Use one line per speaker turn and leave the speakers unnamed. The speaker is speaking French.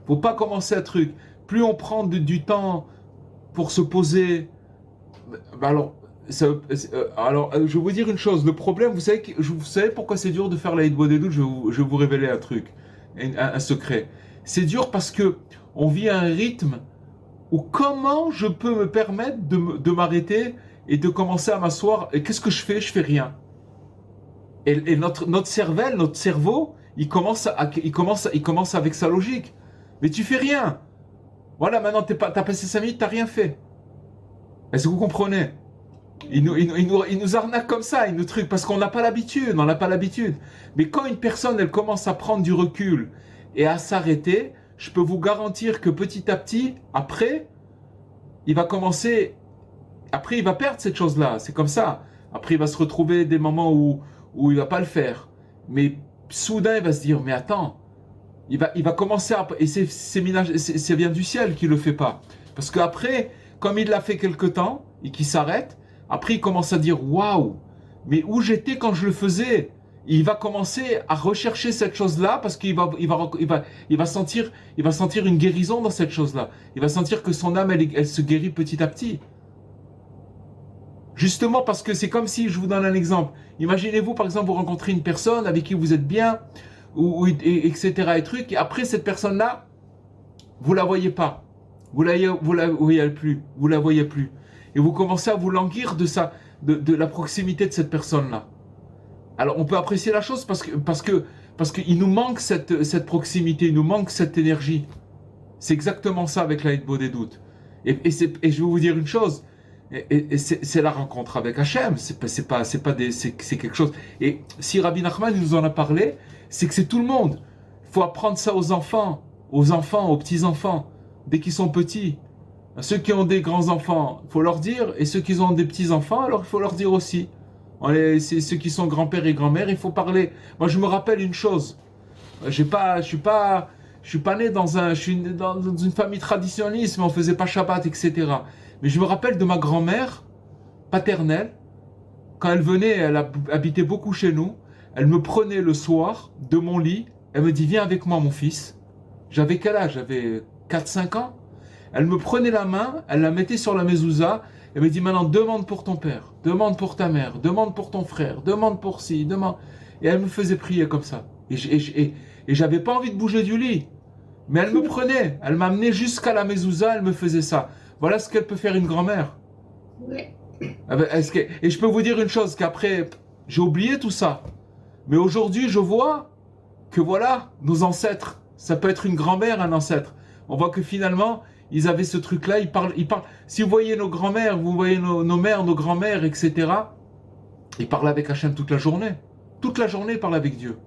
Faut pas commencer un truc. Plus on prend du temps pour se poser, alors, je vais vous dire une chose. Le problème, vous savez pourquoi c'est dur de faire la Hitbod Edut. Je vais vous révéler un truc, un secret. C'est dur parce que on vit un rythme où comment je peux me permettre de m'arrêter et de commencer à m'asseoir. Et qu'est-ce que je fais? Je fais rien. Et notre cerveau, il commence avec sa logique. Mais tu fais rien. Voilà, maintenant t'as passé 5 minutes, t'as rien fait. Est-ce que vous comprenez? Il nous arnaque comme ça, il nous truc, parce qu'on n'a pas l'habitude, on n'a pas l'habitude. Mais quand une personne, elle commence à prendre du recul et à s'arrêter, je peux vous garantir que petit à petit, après, il va commencer, après il va perdre cette chose-là, c'est comme ça. Après il va se retrouver des moments où il va pas le faire. Mais soudain il va se dire, mais attends, il va commencer à, et c'est bien du ciel qui le fait pas. Parce qu'après, comme il l'a fait quelque temps, et qu'il s'arrête, après il commence à dire, waouh, mais où j'étais quand je le faisais? Il va commencer à rechercher cette chose-là parce qu'il va sentir une guérison dans cette chose-là. Il va sentir que son âme, elle se guérit petit à petit. Justement parce que c'est comme si, je vous donne un exemple. Imaginez-vous, par exemple, vous rencontrez une personne avec qui vous êtes bien, etc. et trucs, et après cette personne-là, vous la voyez pas. Vous la voyez plus. Vous la voyez plus. Et vous commencez à vous languir de la proximité de cette personne-là. Alors on peut apprécier la chose parce qu'il nous manque cette proximité, il nous manque cette énergie. C'est exactement ça avec la Hitbod Edut. Et je vais vous dire une chose, c'est la rencontre avec Hachem, c'est quelque chose. Et si Rabbi Nachman nous en a parlé, c'est que c'est tout le monde. Il faut apprendre ça aux enfants, aux petits-enfants, dès qu'ils sont petits. Ceux qui ont des grands-enfants, il faut leur dire, et ceux qui ont des petits-enfants, alors il faut leur dire aussi. C'est ceux qui sont grands-pères et grand-mères, il faut parler. Moi, je me rappelle une chose. Je suis pas né je suis né dans une famille traditionnaliste, mais on faisait pas Shabbat, etc. Mais je me rappelle de ma grand-mère paternelle. Quand elle venait, elle habitait beaucoup chez nous. Elle me prenait le soir de mon lit. Elle me dit, viens avec moi, mon fils. J'avais quel âge? J'avais 4-5 ans. Elle me prenait la main, elle la mettait sur la mezouza. Elle me dit, maintenant, demande pour ton père, demande pour ta mère, demande pour ton frère, demande pour ci, demande. Et elle me faisait prier comme ça. Et j'avais pas envie de bouger du lit. Mais elle me prenait, elle m'amenait jusqu'à la mezouza, elle me faisait ça. Voilà ce qu'elle peut faire une grand-mère.
Oui.
Et je peux vous dire une chose, qu'après, j'ai oublié tout ça. Mais aujourd'hui, je vois que voilà, nos ancêtres, ça peut être une grand-mère, un ancêtre. On voit que finalement, ils avaient ce truc-là, ils parlent. Si vous voyez nos grands-mères, vous voyez nos mères, nos grands-mères, etc., ils parlent avec Hachem toute la journée. Toute la journée, ils parlent avec Dieu.